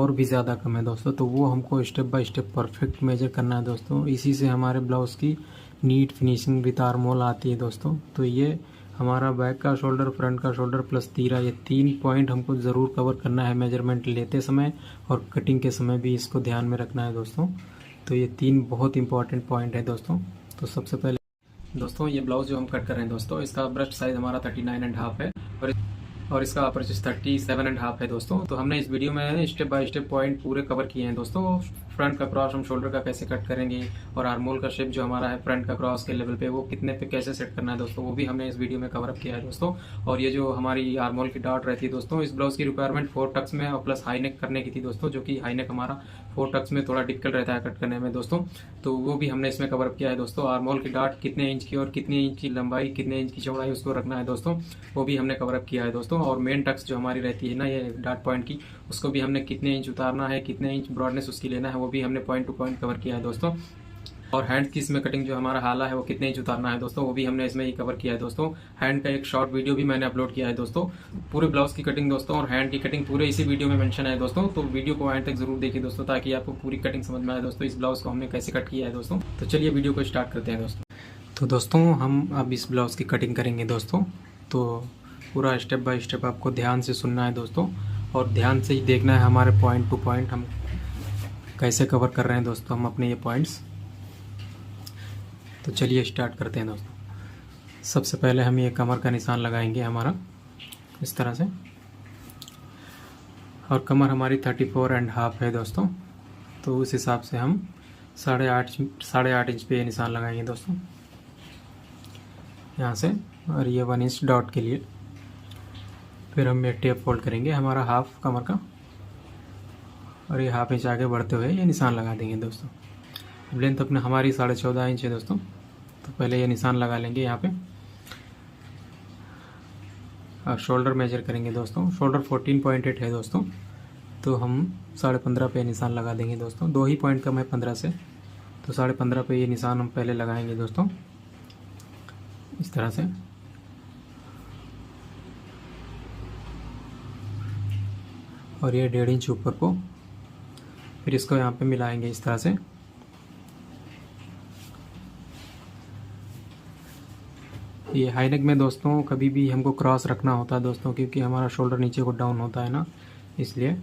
और भी ज़्यादा कम है दोस्तों, तो वो हमको step by step perfect measure करना है दोस्तों। इसी से हमारे ब्लाउज़ की नीट फिनिशिंग विद आर्महोल आती है दोस्तों। तो ये हमारा बैक का शोल्डर, फ्रंट का शोल्डर प्लस तीरा, ये 3 पॉइंट हमको ज़रूर कवर करना है मेजरमेंट लेते समय, और कटिंग के समय भी इसको ध्यान में रखना है दोस्तों। तो ये 3 बहुत इंपॉर्टेंट पॉइंट है दोस्तों। तो सबसे पहले दोस्तों ये ब्लाउज़ जो हम कट कर रहे हैं दोस्तों, इसका ब्रेस्ट साइज़ हमारा 39.5 है और इसका अपर चेस्ट 37.5 है दोस्तों। तो हमने इस वीडियो में स्टेप बाय स्टेप पॉइंट पूरे कवर किए हैं दोस्तों। फ्रंट का क्रॉस हम शोल्डर का कैसे कट करेंगे, और आर्महोल का शेप जो हमारा है फ्रंट का क्रॉस के लेवल पे वो कितने पे कैसे सेट करना है दोस्तों, वो भी हमने इस वीडियो में कवर अप किया है दोस्तों। और ये जो हमारी आर्महोल की डॉट रहती है दोस्तों, इस ब्लाउज की रिक्वायरमेंट 4 टक्स में और प्लस हाई नेक करने की थी दोस्तों, जो कि हाई नेक हमारा 4 टक्स में थोड़ा डिफिकल्ट रहता है कट करने में दोस्तों। तो वो भी हमने इसमें कवर अप किया है दोस्तों। आर्महोल की डॉट कितने इंच की और कितने इंच की लंबाई, कितने इंच की चौड़ाई उसको रखना है दोस्तों, वो भी हमने कवर अप किया है दोस्तों। और मेन टक्स जो हमारी रहती है ना ये डॉट पॉइंट की, उसको भी हमने कितने इंच उतारना है, कितने इंच ब्रॉडनेस उसकी लेना है, वो भी हमने पॉइंट टू पॉइंट कवर किया है दोस्तों। और हैंड की इसमें कटिंग जो हमारा हाला है वो कितने इंच उतारना है दोस्तों, वो भी हमने इसमें ही कवर किया है दोस्तों। हैंड का एक शॉर्ट वीडियो भी मैंने अपलोड किया है दोस्तों, पूरे ब्लाउज की कटिंग दोस्तों और हैंड की कटिंग पूरे इसी वीडियो में मेंशन है दोस्तों। तो वीडियो को एंड तक जरूर देखिए दोस्तों, ताकि आपको पूरी कटिंग समझ में आए दोस्तों, इस ब्लाउज को हमने कैसे कट किया है दोस्तों। तो चलिए वीडियो को स्टार्ट करते हैं दोस्तों। तो दोस्तों हम अब इस ब्लाउज की कटिंग करेंगे दोस्तों। तो पूरा स्टेप बाय स्टेप आपको ध्यान से सुनना है दोस्तों, और ध्यान से ही देखना है हमारे पॉइंट टू पॉइंट हम कैसे कवर कर रहे हैं दोस्तों हम अपने ये पॉइंट्स। तो चलिए स्टार्ट करते हैं दोस्तों। सबसे पहले हम ये कमर का निशान लगाएंगे हमारा इस तरह से, और कमर हमारी 34.5 है दोस्तों। तो उस हिसाब से हम 8.5 इंच पे ये निशान लगाएंगे दोस्तों यहाँ से, और ये 1 इंच डॉट के लिए। फिर हम ये टेप फोल्ड करेंगे हमारा हाफ कमर का, और ये हाफ इंच आगे बढ़ते हुए ये निशान लगा देंगे दोस्तों। लेंथ अपने हमारी 14.5 इंच है दोस्तों। तो पहले ये निशान लगा लेंगे यहाँ पे, और शोल्डर मेजर करेंगे दोस्तों। शोल्डर 14.8 है दोस्तों, तो हम 15.5 पे निशान लगा देंगे दोस्तों। 2 ही पॉइंट कम है 15 से, तो 15.5 पे ये निशान हम पहले लगाएंगे दोस्तों इस तरह से। और ये 1.5 इंच ऊपर को, फिर इसको यहाँ पे मिलाएंगे इस तरह से। ये हाई नेक में दोस्तों कभी भी हमको क्रॉस रखना होता है दोस्तों, क्योंकि हमारा शोल्डर नीचे को डाउन होता है ना, इसलिए।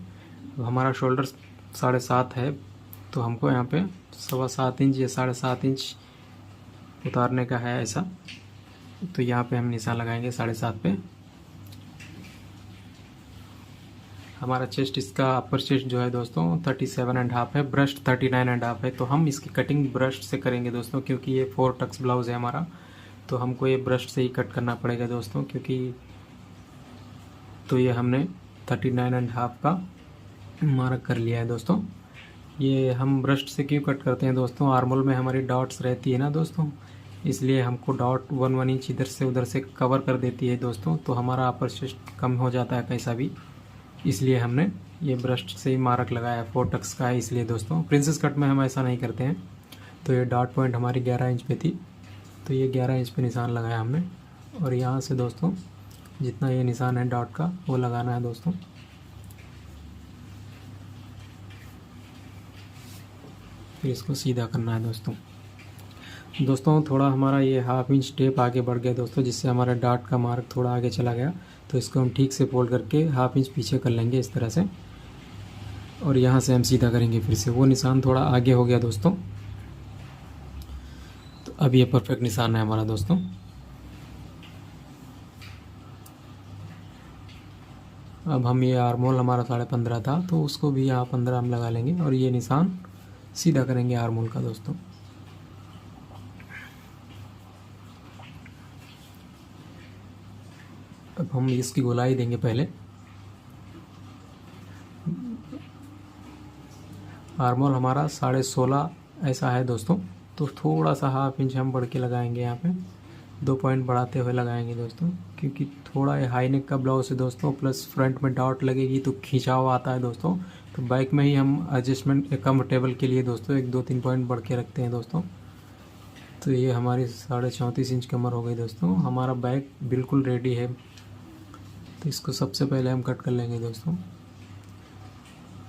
हमारा शोल्डर 7.5 है, तो हमको यहाँ पे 7.25 इंच या 7.5 इंच उतारने का है ऐसा। तो यहाँ पे हम निशान लगाएंगे 7.5 पे। हमारा चेस्ट, इसका अपर चेस्ट जो है दोस्तों 37.5 है, ब्रस्ट 39.5 है। तो हम इसकी कटिंग ब्रस्ट से करेंगे दोस्तों, क्योंकि ये 4 टक्स ब्लाउज है हमारा, तो हमको ये ब्रस्ट से ही कट करना पड़ेगा दोस्तों, क्योंकि तो ये हमने 39.5 का मार्क कर लिया है दोस्तों। ये हम ब्रस्ट से क्यों कट करते हैं दोस्तों, आर्महोल में हमारी डॉट्स रहती है ना दोस्तों, इसलिए हमको डॉट 1 इंच इधर से उधर से कवर कर देती है दोस्तों। तो हमारा अपर चेस्ट कम हो जाता है कैसा भी, इसलिए हमने ये ब्रस्ट से ही मार्क लगाया। 4 टक्स का है इसलिए दोस्तों। प्रिंसेस कट में हम ऐसा नहीं करते हैं। तो ये डॉट पॉइंट हमारी 11 इंच पे थी, तो ये 11 इंच पे निशान लगाया हमने। और यहाँ से दोस्तों जितना ये निशान है डॉट का वो लगाना है दोस्तों। फिर इसको सीधा करना है दोस्तों। थोड़ा हमारा ये 1/2 इंच टेप आगे बढ़ गया दोस्तों, जिससे हमारा डॉट का मार्क थोड़ा आगे चला गया। तो इसको हम ठीक से फोल्ड करके 1/2 इंच पीछे कर लेंगे इस तरह से, और यहाँ से हम सीधा करेंगे फिर से। वो निशान थोड़ा आगे हो गया दोस्तों, तो अब ये परफेक्ट निशान है हमारा दोस्तों। अब हम ये आर्महोल हमारा 15.5 था, तो उसको भी यहाँ 15 हम लगा लेंगे, और ये निशान सीधा करेंगे आर्महोल का दोस्तों। अब हम इसकी गोलाई देंगे पहले। आर्महोल हमारा 16.5 ऐसा है दोस्तों, तो थोड़ा सा 1/2 इंच हम बढ़ के लगाएंगे यहाँ पे। 2 पॉइंट बढ़ाते हुए लगाएंगे दोस्तों, क्योंकि थोड़ा ये हाई नेक का ब्लाउज है दोस्तों, प्लस फ्रंट में डॉट लगेगी तो खिंचाव आता है दोस्तों। तो बैक में ही हम एडजस्टमेंट कंफर्टेबल के लिए दोस्तों 1-2-3 पॉइंट बढ़ के रखते हैं दोस्तों। तो ये हमारी 34.5 इंच कमर हो गई दोस्तों। हमारा बैक बिल्कुल रेडी है, तो इसको सबसे पहले हम कट कर लेंगे दोस्तों।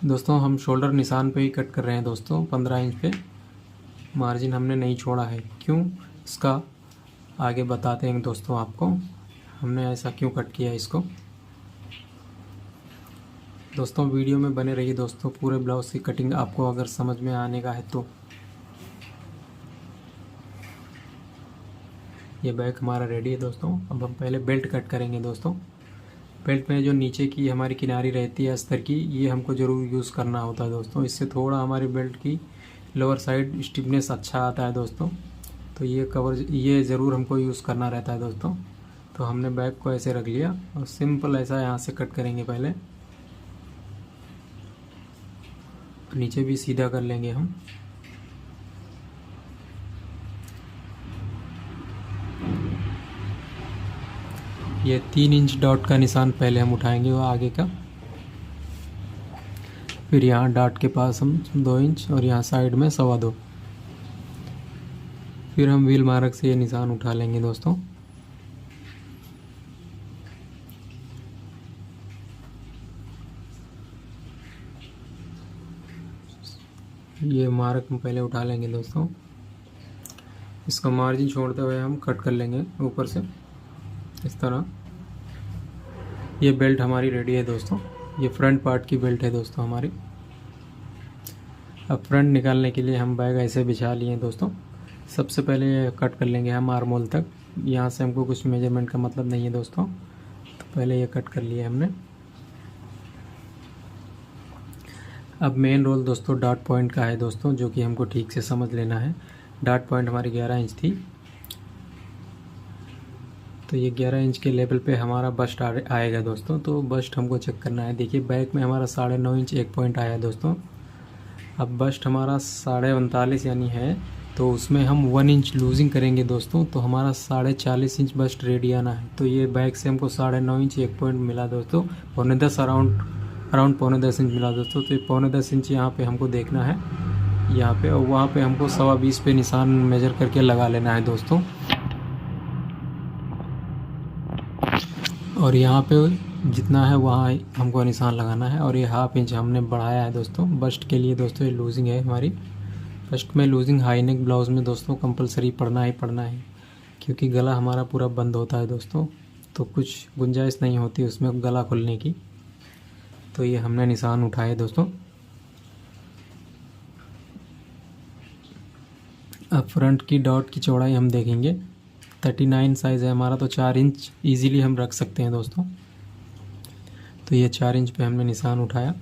दोस्तों हम शोल्डर निशान पे ही कट कर रहे हैं दोस्तों, 15 इंच पे मार्जिन हमने नहीं छोड़ा है। क्यों, इसका आगे बताते हैं दोस्तों आपको, हमने ऐसा क्यों कट किया इसको। दोस्तों वीडियो में बने रहिए दोस्तों, पूरे ब्लाउज की कटिंग आपको अगर समझ में आने का है तो। ये बैक हमारा रेडी है दोस्तों। अब हम पहले बेल्ट कट करेंगे दोस्तों। बेल्ट में जो नीचे की हमारी किनारी रहती है अस्तर की, ये हमको ज़रूर यूज़ करना होता है दोस्तों। इससे थोड़ा हमारी बेल्ट की लोअर साइड स्टिफनेस अच्छा आता है दोस्तों। तो ये ज़रूर हमको यूज़ करना रहता है दोस्तों। तो हमने बैक को ऐसे रख लिया और सिंपल ऐसा यहाँ से कट करेंगे। पहले नीचे भी सीधा कर लेंगे हम। ये 3 इंच डॉट का निशान पहले हम उठाएंगे वो आगे का, फिर यहाँ डॉट के पास हम 2 इंच और यहाँ साइड में 2.25, फिर हम व्हील मार्क से ये निशान उठा लेंगे दोस्तों। ये मार्क हम पहले उठा लेंगे दोस्तों। इसका मार्जिन छोड़ते हुए हम कट कर लेंगे ऊपर से इस तरह। ये बेल्ट हमारी रेडी है दोस्तों। ये फ्रंट पार्ट की बेल्ट है दोस्तों हमारी। अब फ्रंट निकालने के लिए हम बैग ऐसे बिछा लिए हैं दोस्तों। सबसे पहले कट कर लेंगे हम आर्म होल तक। यहाँ से हमको कुछ मेजरमेंट का मतलब नहीं है दोस्तों, तो पहले ये कट कर लिए हमने। अब मेन रोल दोस्तों डॉट पॉइंट का है दोस्तों, जो कि हमको ठीक से समझ लेना है। डॉट पॉइंट हमारी 11 इंच थी, तो ये 11 इंच के लेवल पे हमारा बस्ट आएगा दोस्तों। तो बस्ट हमको चेक करना है। देखिए बैक में हमारा 9.5 इंच एक पॉइंट आया है दोस्तों। अब बस्ट हमारा 39.5 यानी है, तो उसमें हम 1 इंच लूजिंग करेंगे दोस्तों, तो हमारा 40.5 इंच बस्ट रेडी आना है। तो ये बैक से हमको 9.5 इंच एक पॉइंट मिला दोस्तों, 9.25 अराउंड 9.25 इंच मिला दोस्तों। तो ये 9.25 इंच यहाँ पे हमको देखना है यहाँ पे, और वहाँ पे हमको 20 पे निशान मेजर करके लगा लेना है दोस्तों। और यहाँ पे जितना है वहाँ हमको निशान लगाना है। और ये 1/2 इंच हमने बढ़ाया है दोस्तों बस्ट के लिए दोस्तों। ये लूजिंग है हमारी। फर्स्ट में लूजिंग हाई नेक ब्लाउज़ में दोस्तों कंपलसरी पड़ना ही पड़ना है, क्योंकि गला हमारा पूरा बंद होता है दोस्तों, तो कुछ गुंजाइश नहीं होती उसमें गला खुलने की। तो ये हमने निशान उठाए दोस्तों। अब फ्रंट की डॉट की चौड़ाई हम देखेंगे, 39 साइज़ है हमारा, तो 4 इंच ईजीली हम रख सकते हैं दोस्तों। तो ये 4 इंच पे हमने निशान उठाया।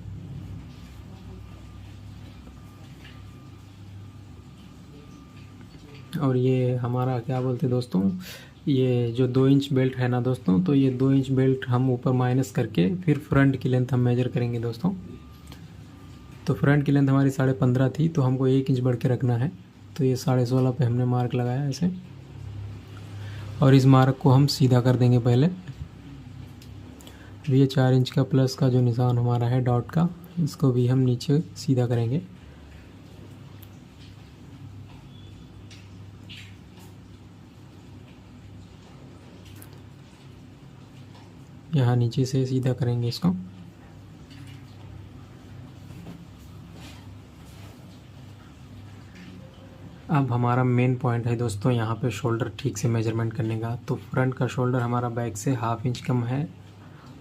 और ये हमारा क्या बोलते हैं दोस्तों, ये जो 2 इंच बेल्ट है ना दोस्तों, तो ये 2 इंच बेल्ट हम ऊपर माइनस करके फिर फ्रंट की लेंथ हम मेजर करेंगे दोस्तों। तो फ्रंट की लेंथ हमारी 15.5 थी, तो हमको 1 इंच बढ़ के रखना है। तो ये 16.5 पे हमने मार्क लगाया ऐसे, और इस मार्क को हम सीधा कर देंगे पहले। ये 4 इंच का प्लस का जो निशान हमारा है डॉट का, इसको भी हम नीचे सीधा करेंगे। यहाँ नीचे से सीधा करेंगे इसको। अब हमारा मेन पॉइंट है दोस्तों यहाँ पे शोल्डर ठीक से मेजरमेंट करने का। तो फ्रंट का शोल्डर हमारा बैक से 1/2 इंच कम है,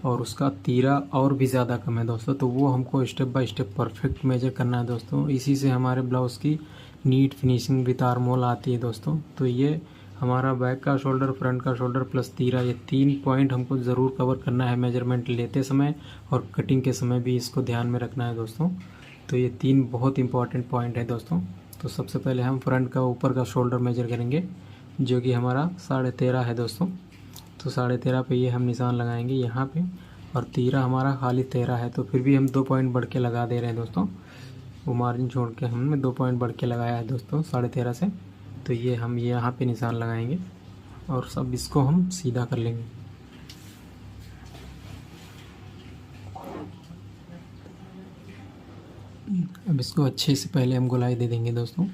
और उसका तीरा और भी ज़्यादा कम है दोस्तों। तो वो हमको step by step perfect measure करना है दोस्तों। इसी से हमारे ब्लाउज़ की neat finishing with arm hole आती है दोस्तों। तो ये हमारा बैक का शोल्डर, फ्रंट का शोल्डर प्लस तीरा, ये 3 पॉइंट हमको ज़रूर कवर करना है मेजरमेंट लेते समय, और कटिंग के समय भी इसको ध्यान में रखना है दोस्तों। तो ये 3 बहुत इंपॉर्टेंट पॉइंट है दोस्तों। तो सबसे पहले हम फ्रंट का ऊपर का शोल्डर मेजर करेंगे, जो कि हमारा 13.5 है दोस्तों। तो 13.5 पे ये हम निशान लगाएंगे यहाँ पे, और तीरा हमारा खाली 13 है, तो फिर भी हम 2 पॉइंट बढ़ के लगा दे रहे हैं दोस्तों। वो मार्जिन छोड़ के हमने 2 पॉइंट बढ़ के लगाया है दोस्तों 13.5 से। तो ये हम यहाँ पे निशान लगाएंगे, और सब इसको हम सीधा कर लेंगे। अब इसको अच्छे से पहले हम गोलाई दे देंगे दोस्तों।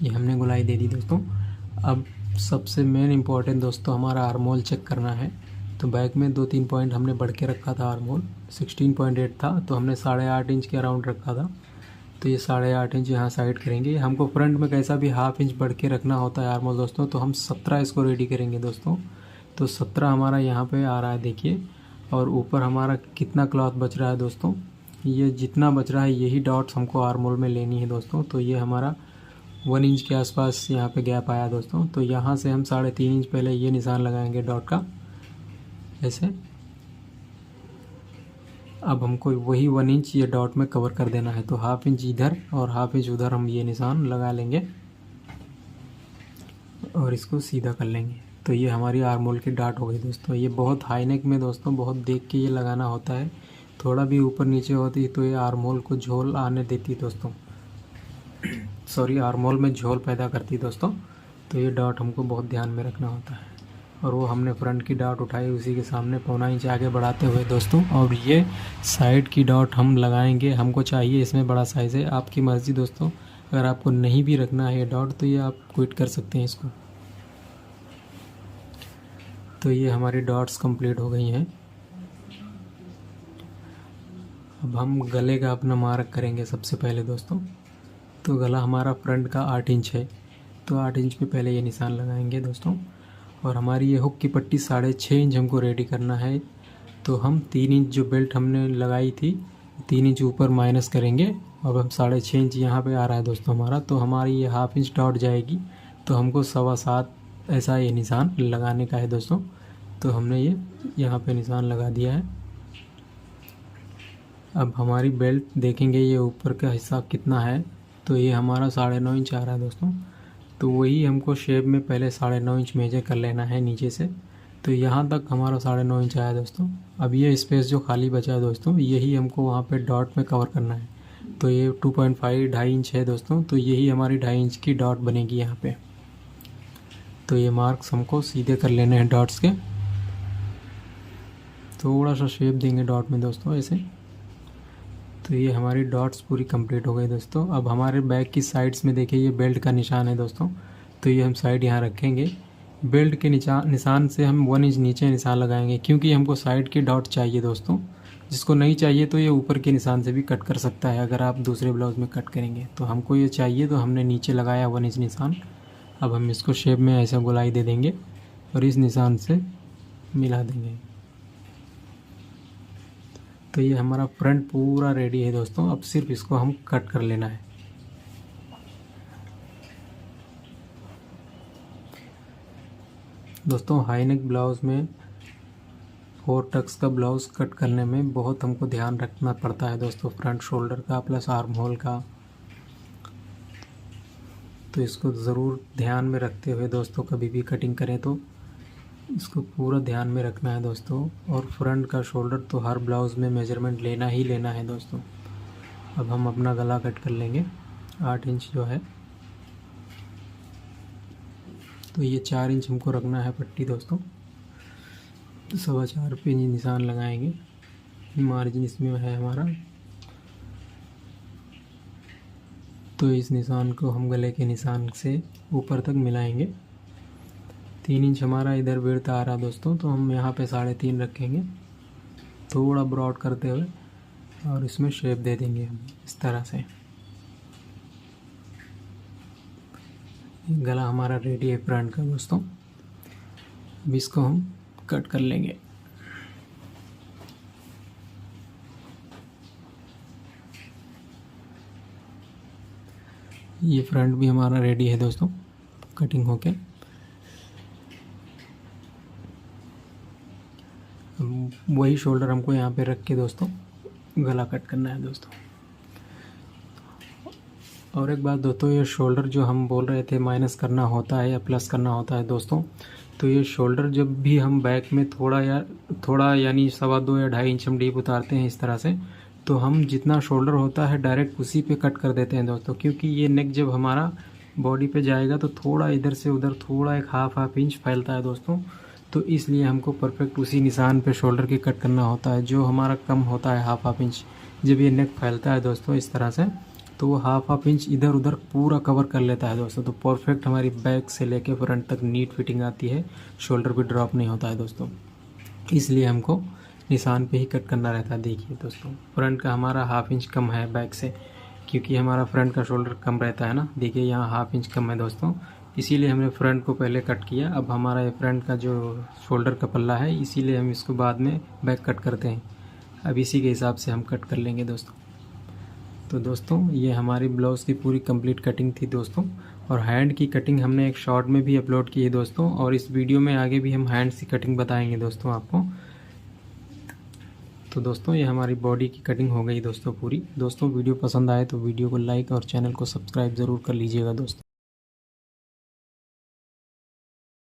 ये हमने गोलाई दे दी दोस्तों। अब सबसे मेन इम्पोर्टेंट दोस्तों हमारा आर्म होल चेक करना है। तो बैक में 2-3 पॉइंट हमने बढ़ के रखा था आर्म होल, 16.8 था तो हमने 8.5 इंच के अराउंड रखा था। तो ये 8.5 इंच यहाँ साइड करेंगे। हमको फ्रंट में कैसा भी हाफ इंच बढ़ के रखना होता है आर्म होल दोस्तों, तो हम 17 इसको रेडी करेंगे दोस्तों। तो 17 हमारा यहाँ पे आ रहा है देखिए। और ऊपर हमारा कितना क्लॉथ बच रहा है दोस्तों, ये जितना बच रहा है यही डॉट्स हमको आर्म होल में लेनी है दोस्तों। तो ये हमारा 1 इंच के आसपास यहाँ पे गैप आया दोस्तों। तो यहाँ से हम 3.5 इंच पहले ये निशान लगाएंगे डॉट का ऐसे। अब हमको वही 1 इंच ये डॉट में कवर कर देना है, तो हाफ इंच इधर और हाफ इंच उधर हम ये निशान लगा लेंगे और इसको सीधा कर लेंगे। तो ये हमारी आर्म होल की डॉट हो गई दोस्तों। ये बहुत हाई नेक में दोस्तों बहुत देख के ये लगाना होता है, थोड़ा भी ऊपर नीचे होती तो ये आर्म होल को झोल आने देती दोस्तों, सॉरी आर्म होल में झोल पैदा करती दोस्तों। तो ये डॉट हमको बहुत ध्यान में रखना होता है। और वो हमने फ्रंट की डॉट उठाई, उसी के सामने 1.25 इंच आगे बढ़ाते हुए दोस्तों। और ये साइड की डॉट हम लगाएंगे, हमको चाहिए इसमें बड़ा साइज़ है, आपकी मर्ज़ी दोस्तों। अगर आपको नहीं भी रखना है ये डॉट तो ये आप क्विट कर सकते हैं इसको। तो ये हमारी डॉट्स कंप्लीट हो गई हैं। अब हम गले का अपना मार्क करेंगे सबसे पहले दोस्तों। तो गला हमारा फ्रंट का 8 इंच है, तो 8 इंच पे पहले ये निशान लगाएंगे दोस्तों। और हमारी ये हुक की पट्टी 6.5 इंच हमको रेडी करना है। तो हम 3 इंच जो बेल्ट हमने लगाई थी 3 इंच ऊपर माइनस करेंगे। अब हम 6.5 इंच यहाँ पे आ रहा है दोस्तों हमारा, तो हमारी ये हाफ इंच डॉट जाएगी। तो हमको 7.25 ऐसा ये निशान लगाने का है दोस्तों। तो हमने ये यहाँ पे निशान लगा दिया है। अब हमारी बेल्ट देखेंगे ये ऊपर का हिस्सा कितना है, तो ये हमारा 9.5 इंच आ रहा है दोस्तों। तो वही हमको शेप में पहले 9.5 इंच मेजर कर लेना है नीचे से। तो यहाँ तक हमारा 9.5 इंच आया दोस्तों। अब ये स्पेस जो खाली बचा है दोस्तों, यही हमको वहाँ पे डॉट में कवर करना है। तो ये 2.5 2.5 इंच है दोस्तों, तो यही हमारी 2.5 इंच की डॉट बनेगी यहाँ पे। तो ये मार्क्स हमको सीधे कर लेने हैं डॉट्स के। थोड़ा सा शेप देंगे डॉट में दोस्तों ऐसे। तो ये हमारी डॉट्स पूरी कंप्लीट हो गई दोस्तों। अब हमारे बैक की साइड्स में देखिए ये बेल्ट का निशान है दोस्तों। तो ये हम साइड यहाँ रखेंगे। बेल्ट के निशान से हम 1 इंच नीचे निशान लगाएंगे, क्योंकि हमको साइड की डॉट चाहिए दोस्तों। जिसको नहीं चाहिए तो ये ऊपर के निशान से भी कट कर सकता है, अगर आप दूसरे ब्लाउज में कट करेंगे। तो हमको ये चाहिए तो हमने नीचे लगाया 1 इंच निशान। अब हम इसको शेप में ऐसा गोलाई दे देंगे और इस निशान से मिला देंगे। तो ये हमारा फ्रंट पूरा रेडी है दोस्तों। अब सिर्फ इसको हम कट कर लेना है। दोस्तों हाई नेक ब्लाउज में 4 टक्स का ब्लाउज कट करने में बहुत हमको ध्यान रखना पड़ता है दोस्तों, फ्रंट शोल्डर का प्लस आर्म होल का। तो इसको ज़रूर ध्यान में रखते हुए दोस्तों कभी भी कटिंग करें तो इसको पूरा ध्यान में रखना है दोस्तों। और फ्रंट का शोल्डर तो हर ब्लाउज़ में मेजरमेंट लेना ही लेना है दोस्तों। अब हम अपना गला कट कर लेंगे 8 इंच जो है। तो ये 4 इंच हमको रखना है पट्टी दोस्तों। तो 4.25 पे निशान लगाएंगे, मार्जिन इसमें है हमारा। तो इस निशान को हम गले के निशान से ऊपर तक मिलाएंगे। 3 इंच हमारा इधर विड्थ आ रहा दोस्तों, तो हम यहाँ पे 3.5 रखेंगे थोड़ा ब्रॉड करते हुए, और इसमें शेप दे देंगे हम इस तरह से। गला हमारा रेडी है फ्रंट का दोस्तों। अब इसको हम कट कर लेंगे। ये फ्रंट भी हमारा रेडी है दोस्तों कटिंग होके। वही शोल्डर हमको यहाँ पे रख के दोस्तों गला कट करना है दोस्तों। और एक बात दोस्तों, ये शोल्डर जो हम बोल रहे थे माइनस करना होता है या प्लस करना होता है दोस्तों, तो ये शोल्डर जब भी हम बैक में थोड़ा यानी 2.25 या 2.5 इंच हम डीप उतारते हैं इस तरह से, तो हम जितना शोल्डर होता है डायरेक्ट उसी पे कट कर देते हैं दोस्तों। क्योंकि ये नेक जब हमारा बॉडी पे जाएगा तो थोड़ा इधर से उधर थोड़ा एक हाफ इंच फैलता है दोस्तों। तो इसलिए हमको परफेक्ट उसी निशान पे शोल्डर की कट करना होता है। जो हमारा कम होता है हाफ इंच, जब ये नेक फैलता है दोस्तों इस तरह से, तो वो हाफ इंच इधर उधर पूरा कवर कर लेता है दोस्तों। तो परफेक्ट हमारी बैक से लेके फ्रंट तक नीट फिटिंग आती है, शोल्डर भी ड्रॉप नहीं होता है दोस्तों। इसलिए हमको निशान पे ही कट करना रहता है। देखिए दोस्तों, फ्रंट का हमारा हाफ इंच कम है बैक से, क्योंकि हमारा फ्रंट का शोल्डर कम रहता है ना। देखिए यहाँ हाफ इंच कम है दोस्तों, इसीलिए हमने फ्रंट को पहले कट किया। अब हमारा ये फ्रंट का जो शोल्डर का पल्ला है, इसीलिए हम इसको बाद में बैक कट करते हैं। अब इसी के हिसाब से हम कट कर लेंगे दोस्तों। तो दोस्तों ये हमारी ब्लाउज़ की पूरी कंप्लीट कटिंग थी दोस्तों, और हैंड की कटिंग हमने एक शॉर्ट में भी अपलोड की है दोस्तों, और इस वीडियो में आगे भी हम हैंड्स की कटिंग बताएंगे दोस्तों आपको। तो दोस्तों ये हमारी बॉडी की कटिंग हो गई दोस्तों पूरी। दोस्तों वीडियो पसंद आए तो वीडियो को लाइक और चैनल को सब्सक्राइब ज़रूर कर लीजिएगा दोस्तों।